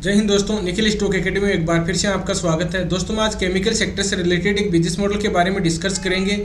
जय हिंद दोस्तों, Nikhil stock academy में एक बार फिर से आपका स्वागत है। दोस्तों आज केमिकल सेक्टर से रिलेटेड एक बिजनेस मॉडल के बारे में डिस्कस करेंगे।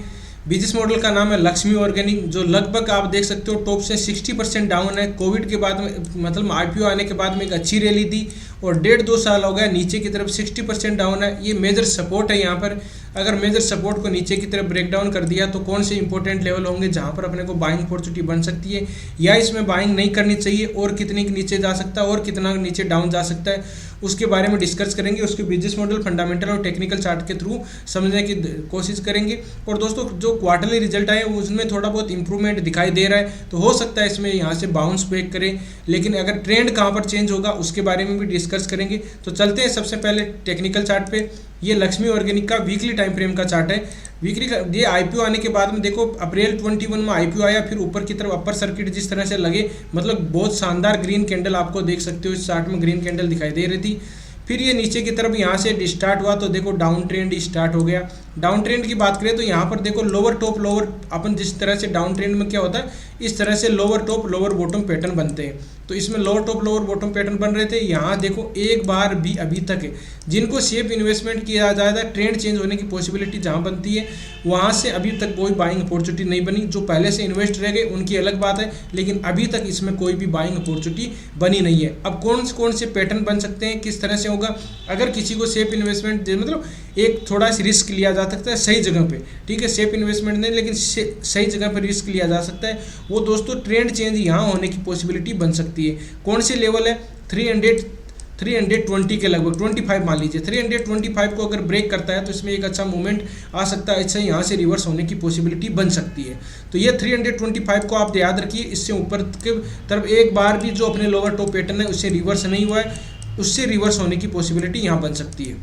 बिजनेस मॉडल का नाम है लक्ष्मी ऑर्गेनिक, जो लगभग आप देख सकते हो टॉप से 60% डाउन है। कोविड के बाद में मतलब आईपीओ आने के बाद में एक अच्छी रैली दी और 1.5-2 साल हो गया नीचे की तरफ 60% डाउन है। ये मेजर सपोर्ट है। यहाँ पर अगर मेजर सपोर्ट को नीचे की तरफ ब्रेक डाउन कर दिया तो कौन से इंपॉर्टेंट लेवल होंगे जहाँ पर अपने को बाइंग अपॉर्चुनिटी बन सकती है या इसमें बाइंग नहीं करनी चाहिए, और कितनी नीचे जा सकता है और कितना नीचे डाउन जा सकता है, उसके बारे में डिस्कस करेंगे। उसके बिजनेस मॉडल, फंडामेंटल और टेक्निकल चार्ट के थ्रू समझने की कोशिश करेंगे। और दोस्तों जो क्वार्टरली रिजल्ट आए उसमें थोड़ा बहुत इंप्रूवमेंट दिखाई दे रहा है, तो हो सकता है इसमें यहाँ से बाउंस बैक करें, लेकिन अगर ट्रेंड कहाँ पर चेंज होगा उसके बारे में भी डिस्कस करेंगे। तो चलते हैं सबसे पहले टेक्निकल चार्ट पे। ये लक्ष्मी ऑर्गेनिक का वीकली टाइम फ्रेम का चार्ट है। वीकली का ये आईपीओ आने के बाद में देखो अप्रैल 21 में आईपीओ आया, फिर ऊपर की तरफ अपर सर्किट जिस तरह से लगे, मतलब बहुत शानदार ग्रीन कैंडल आपको देख सकते हो। इस चार्ट में ग्रीन कैंडल दिखाई दे रही थी। फिर ये नीचे की तरफ यहाँ से स्टार्ट हुआ तो देखो डाउन ट्रेंड स्टार्ट हो गया। डाउन ट्रेंड की बात करें तो यहाँ पर देखो लोअर टॉप लोअर, अपन जिस तरह से डाउन ट्रेंड में क्या होता है इस तरह से lower top lower bottom pattern बनते हैं, तो इसमें lower top lower bottom pattern बन रहे थे। यहाँ देखो एक बार भी अभी तक है जिनको सेफ इन्वेस्टमेंट किया जाता है, ट्रेंड चेंज होने की पॉसिबिलिटी जहाँ बनती है वहाँ से अभी तक कोई बाइंग अपॉर्चुनिटी नहीं बनी। जो पहले से इन्वेस्ट रह गए उनकी अलग बात है, लेकिन अभी तक इसमें कोई भी बाइंग अपॉर्चुनिटी बनी नहीं है। अब कौन से पैटर्न बन सकते हैं, किस तरह से होगा, अगर किसी को सेफ इन्वेस्टमेंट मतलब एक थोड़ा सा रिस्क लिया जा सकता है सही जगह पे, ठीक है, सेफ इन्वेस्टमेंट नहीं लेकिन सही जगह पे रिस्क लिया जा सकता है, वो दोस्तों ट्रेंड चेंज यहाँ होने की पॉसिबिलिटी बन सकती है। कौन से लेवल है 320 के लगभग 25 मान लीजिए। 325 को अगर ब्रेक करता है तो इसमें एक अच्छा मूवमेंट आ सकता है, अच्छा यहाँ से रिवर्स होने की पॉसिबिलिटी बन सकती है। तो ये 325 को आप याद रखिए। इससे ऊपर के तरफ एक बार भी जो अपने लोअर टॉप पैटर्न है उससे रिवर्स नहीं हुआ है, उससे रिवर्स होने की पॉसिबिलिटी यहाँ बन सकती है।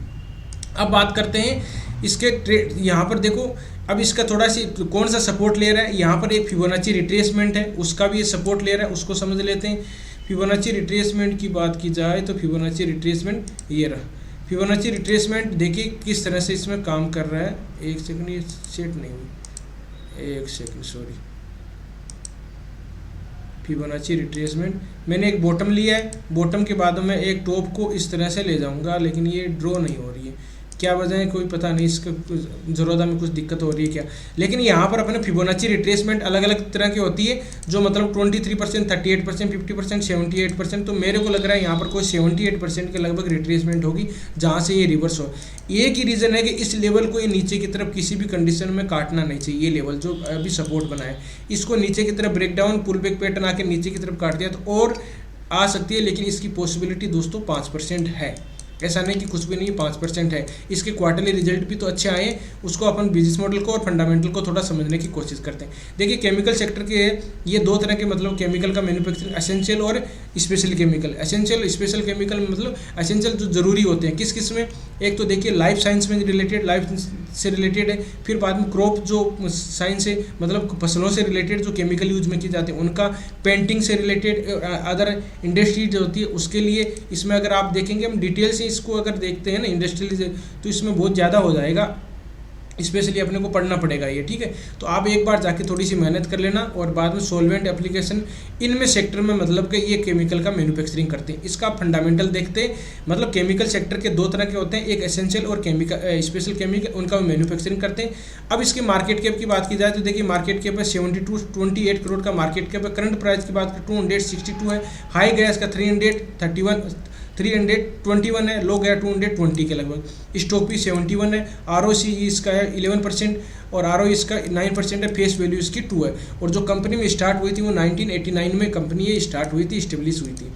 अब बात करते हैं इसके यहाँ पर देखो अब इसका थोड़ा सी कौन सा सपोर्ट ले रहा है। यहाँ पर एक फिबोनाची रिट्रेसमेंट है, उसका भी ये सपोर्ट ले रहा है, उसको समझ लेते हैं। फिबोनाची रिट्रेसमेंट की बात की जाए तो फिबोनाची रिट्रेसमेंट ये रहा। फिबोनाची रिट्रेसमेंट देखिए किस तरह से इसमें काम कर रहा है। एक सेकंड, ये सेट नहीं हुई, एक सेकंड सॉरी। फिबोनाची रिट्रेसमेंट मैंने एक बॉटम लिया है, बॉटम के बाद में एक टॉप को इस तरह से ले जाऊंगा, लेकिन ये ड्रॉ नहीं हो रही है, क्या वजह है कोई पता नहीं, इसका ज़रूरत में कुछ दिक्कत हो रही है क्या। लेकिन यहाँ पर अपने फिबोनाची रिट्रेसमेंट अलग अलग तरह की होती है, जो मतलब 23%, 38%, 50%, 78%। तो मेरे को लग रहा है यहाँ पर कोई 78% के लगभग रिट्रेसमेंट होगी जहाँ से ये रिवर्स हो। एक ही रीज़न है कि इस लेवल को ये नीचे की तरफ किसी भी कंडीशन में काटना नहीं चाहिए। ये लेवल जो अभी सपोर्ट बना है इसको नीचे की तरफ break down pull back pattern आके नीचे की तरफ काट दिया तो और आ सकती है, लेकिन इसकी पॉसिबिलिटी दोस्तों 5% है। ऐसा नहीं कि कुछ भी नहीं, 5% है। इसके क्वार्टरली रिजल्ट भी तो अच्छे आए, उसको अपन बिजनेस मॉडल को और फंडामेंटल को थोड़ा समझने की कोशिश करते हैं। देखिए केमिकल सेक्टर के ये दो तरह के मतलब केमिकल का मैन्युफैक्चरिंग, एसेंशियल और special chemical. Essential special chemical मतलब एसेंशियल जो जरूरी होते हैं किस किस में, एक तो देखिए लाइफ साइंस में रिलेटेड, लाइफ से रिलेटेड है, फिर बाद में क्रॉप जो साइंस है मतलब फसलों से रिलेटेड जो केमिकल यूज में किए जाते हैं उनका, पेंटिंग से रिलेटेड, अदर इंडस्ट्री जो होती है उसके लिए। इसमें अगर आप देखेंगे हम डिटेल से इसको अगर देखते हैं ना इंडस्ट्रियल, तो इसमें बहुत ज़्यादा हो जाएगा, स्पेशली अपने को पढ़ना पड़ेगा ये, ठीक है। तो आप एक बार जाके थोड़ी सी मेहनत कर लेना और बाद में सॉल्वेंट एप्लीकेशन इनमें सेक्टर में मतलब कि ये केमिकल का मैन्युफैक्चरिंग करते हैं। इसका फंडामेंटल देखते हैं, मतलब केमिकल सेक्टर के दो तरह के होते हैं, एक एसेंशियल और केमिकल स्पेशल केमिकल, उनका मैन्युफैक्चरिंग करते हैं। अब इसके मार्केट कैप की बात की जाए तो देखिए मार्केट कैप है 28 करोड़ का मार्केट कैप है। करंट प्राइस की बात करें 262 है, हाई गया इसका 321 है, लो गया 220 के लगभग। स्टॉक भी 71 है, ROC इसका है 11% और ROE इसका 9% है, फेस वैल्यू इसकी 2 है। और जो कंपनी में स्टार्ट हुई थी वो 1989 में कंपनी ये स्टार्ट हुई थी, इस्टेब्लिश हुई थी।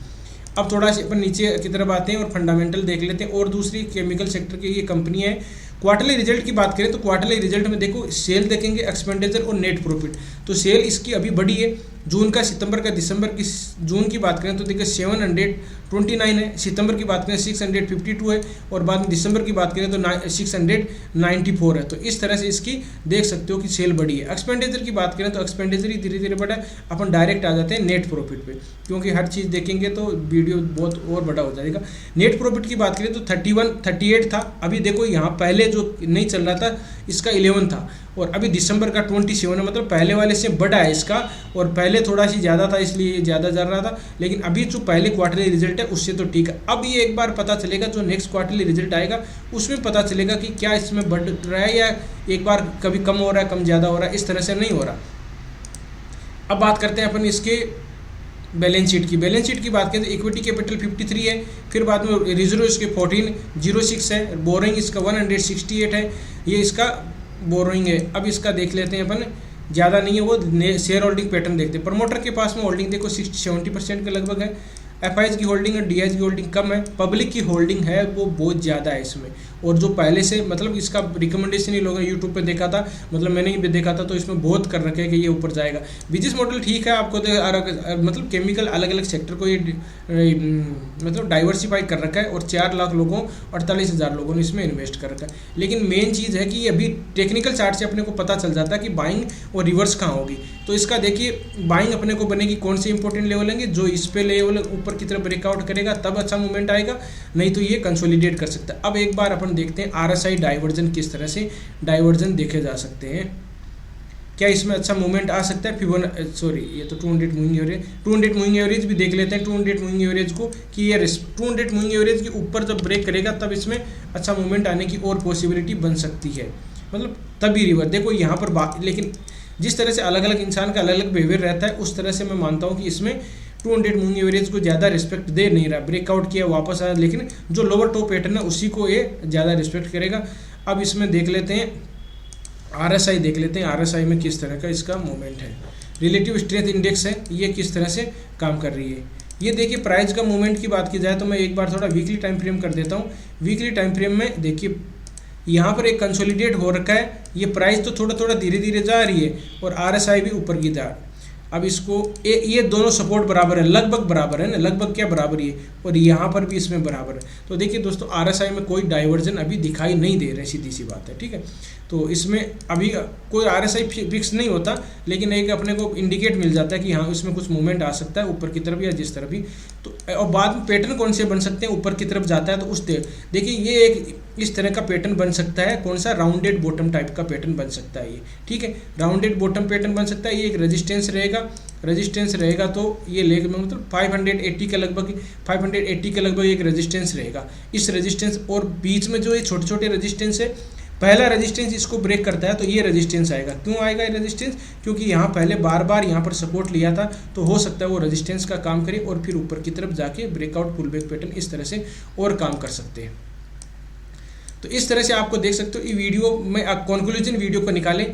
अब थोड़ा सा अपन नीचे की तरफ आते हैं और फंडामेंटल देख लेते हैं। और दूसरी केमिकल सेक्टर की ये कंपनी है। क्वार्टरली रिजल्ट की बात करें तो क्वार्टरली रिजल्ट में देखो सेल देखेंगे, एक्सपेंडिचर और नेट प्रॉफिट। तो सेल इसकी अभी बढ़ी है, जून का सितंबर का दिसंबर की जून की बात करें तो देखिए 729 है, सितंबर की बात करें 652 है और बाद में दिसंबर की बात करें तो 694 है। तो इस तरह से इसकी देख सकते हो कि सेल बढ़ी है। एक्सपेंडिचर की बात करें तो एक्सपेंडिचर ही धीरे धीरे बढ़ा, अपन डायरेक्ट आ जाते हैं नेट प्रॉफिट पे, क्योंकि हर चीज़ देखेंगे तो वीडियो बहुत और बड़ा हो जाएगा। नेट प्रॉफिट की बात करें तो 38 था, अभी देखो यहाँ पहले जो नहीं चल रहा था इसका 11 था और अभी दिसंबर का 27 है, मतलब पहले वाले से बड़ा है इसका, और पहले थोड़ा सी ज़्यादा था इसलिए ज़्यादा चल रहा था, लेकिन अभी जो पहले क्वार्टरली रिजल्ट है उससे तो ठीक है। अब ये एक बार पता चलेगा जो नेक्स्ट क्वार्टरली रिजल्ट आएगा उसमें पता चलेगा कि क्या इसमें बढ़ रहा है या एक बार कभी कम हो रहा है, कम ज़्यादा हो रहा है, इस तरह से नहीं हो रहा। अब बात करते हैं अपन इसके बैलेंस शीट की। बैलेंस शीट की बात करें तो इक्विटी कैपिटल 53 है, फिर बाद में रिजर्व इसके 1406 है, बोरोइंग इसका 168 है, ये इसका बोरोइंग है। अब इसका देख लेते हैं अपन, ज़्यादा नहीं है वो, शेयर होल्डिंग पैटर्न देखते हैं। प्रमोटर के पास में होल्डिंग देखो 60-70% के लगभग है, एफआईज की होल्डिंग और डीआईज की होल्डिंग कम है, पब्लिक की होल्डिंग है वो बहुत ज़्यादा है इसमें। और जो पहले से मतलब इसका रिकमेंडेशन ही लोगों ने यूट्यूब पे देखा था, मतलब मैंने ही देखा था, तो इसमें बहुत कर रखे हैं कि ये ऊपर जाएगा। बिजनेस मॉडल ठीक है, आपको मतलब केमिकल अलग अलग सेक्टर को ये मतलब डाइवर्सिफाई कर रखा है, और 4 लाख लोगों 48,000 लोगों ने इसमें इन्वेस्ट कर रखा है। लेकिन मेन चीज़ है कि अभी टेक्निकल चार्ट से अपने को पता चल जाता है कि बाइंग और रिवर्स कहाँ होगी। तो इसका देखिए बाइंग अपने को बनेगी कौन से इंपॉर्टेंट लेवल लेंगे, जो इस पे लेवल ऊपर की तरफ ब्रेकआउट करेगा तब अच्छा मूवमेंट आएगा, नहीं तो ये कंसोलिडेट कर सकता है। अब एक बार अपन देखते हैं आरएसआई डाइवर्जन किस तरह से डाइवर्जन देखे जा सकते हैं, क्या इसमें अच्छा मूवमेंट आ सकता है। ये तो 200 मूविंग एवरेज, 200 मूविंग एवरेज भी देख लेते हैं 200 मूविंग एवरेज को, कि ये 200 मूविंग एवरेज के ऊपर जब ब्रेक करेगा तब इसमें अच्छा मूवमेंट आने की और पॉसिबिलिटी बन सकती है, मतलब तभी रिवर्स। देखो यहाँ पर लेकिन जिस तरह से अलग अलग इंसान का अलग अलग बिहेवियर रहता है, उस तरह से मैं मानता हूँ कि इसमें 200 मूविंग एवरेज को ज़्यादा रिस्पेक्ट दे नहीं रहा, ब्रेकआउट किया वापस आया, लेकिन जो लोअर टॉप पैटर्न है उसी को ये ज़्यादा रिस्पेक्ट करेगा। अब इसमें देख लेते हैं आरएसआई, देख लेते हैं आरएसआई में किस तरह का इसका मूवमेंट है। रिलेटिव स्ट्रेंथ इंडेक्स है, ये किस तरह से काम कर रही है। ये देखिए प्राइस का मूवमेंट की बात की जाए तो मैं एक बार थोड़ा वीकली टाइम फ्रेम कर देता हूँ। वीकली टाइम फ्रेम में देखिए यहाँ पर एक कंसोलिडेट हो रखा है, ये प्राइस तो थोड़ा थोड़ा धीरे धीरे जा रही है, और आरएसआई भी ऊपर की जा। अब इसको ये दोनों सपोर्ट बराबर है, लगभग बराबर है ना, लगभग क्या बराबर ही है, और यहाँ पर भी इसमें बराबर है। तो देखिए दोस्तों आरएसआई में कोई डाइवर्जन अभी दिखाई नहीं दे रहा है, सीधी सी बात है, ठीक है। तो इसमें अभी कोई आरएसआई फिक्स नहीं होता, लेकिन एक अपने को इंडिकेट मिल जाता है कि हाँ इसमें कुछ मूवमेंट आ सकता है ऊपर की तरफ या जिस तरफ भी। तो और बाद में पैटर्न कौन से बन सकते हैं, ऊपर की तरफ जाता है तो उस देखिए ये एक इस तरह का पैटर्न बन सकता है, कौन सा, राउंडेड बॉटम टाइप का पैटर्न बन सकता है ये, ठीक है। राउंडेड बॉटम पैटर्न बन सकता है, ये एक रेजिस्टेंस रहेगा, तो ये लेग में मतलब 580 के लगभग एक रेजिस्टेंस रहेगा। इस रेजिस्टेंस और बीच में जो ये छोटे छोटे रेजिस्टेंस है, पहला रेजिस्टेंस इसको ब्रेक करता है तो ये रेजिस्टेंस आएगा। क्यों आएगा ये रेजिस्टेंस, क्योंकि यहाँ पहले बार बार यहाँ पर सपोर्ट लिया था, तो हो सकता है वो रेजिस्टेंस का काम करे और फिर ऊपर की तरफ जाके ब्रेकआउट पुल बैक पैटर्न इस तरह से और काम कर सकते हैं। तो इस तरह से आपको देख सकते हो ये वीडियो में कंक्लूजन वीडियो को निकालें।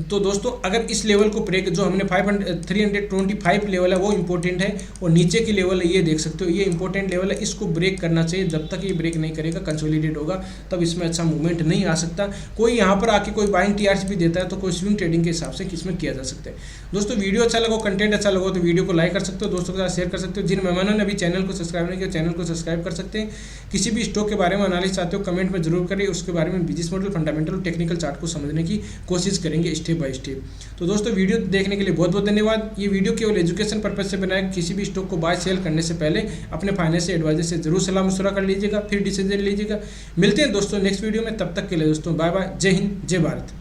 तो दोस्तों अगर इस लेवल को ब्रेक, जो हमने 325 लेवल है वो इंपॉर्टेंट है, और नीचे की लेवल है ये देख सकते हो ये इंपॉर्टेंट लेवल है, इसको ब्रेक करना चाहिए। जब तक ये ब्रेक नहीं करेगा, कंसोलिडेट होगा, तब इसमें अच्छा मूवमेंट नहीं आ सकता। कोई यहाँ पर आके कोई बाइंग टीआरसी भी देता है तो कोई स्विंग ट्रेडिंग के हिसाब से इसमें किया जा सकता है। दोस्तों वीडियो अच्छा लगा, कंटेंट अच्छा लगा तो वीडियो को लाइक कर सकते हो, दोस्तों के साथ शेयर कर सकते हो। जिन मेहमानों ने अभी चैनल को सब्सक्राइब नहीं किया, चैनल को सब्सक्राइब कर सकते हैं। किसी भी स्टॉक के बारे में एनालिसिस चाहते हो कमेंट में जरूर करिए, उसके बारे में बिजनेस मॉडल, फंडामेंटल और टेक्निकल चार्ट को समझने की कोशिश करेंगे स्टेप बाय स्टेप। तो दोस्तों वीडियो देखने के लिए बहुत बहुत धन्यवाद। ये वीडियो केवल एजुकेशन पर्पज से बनाया, किसी भी स्टॉक को बाय सेल करने से पहले अपने फाइनेंशियल एडवाइजर से जरूर सलाह मशवरा कर लीजिएगा, फिर डिसीजन लीजिएगा। मिलते हैं दोस्तों नेक्स्ट वीडियो में, तब तक के लिए दोस्तों बाय बाय, जय हिंद, जय भारत।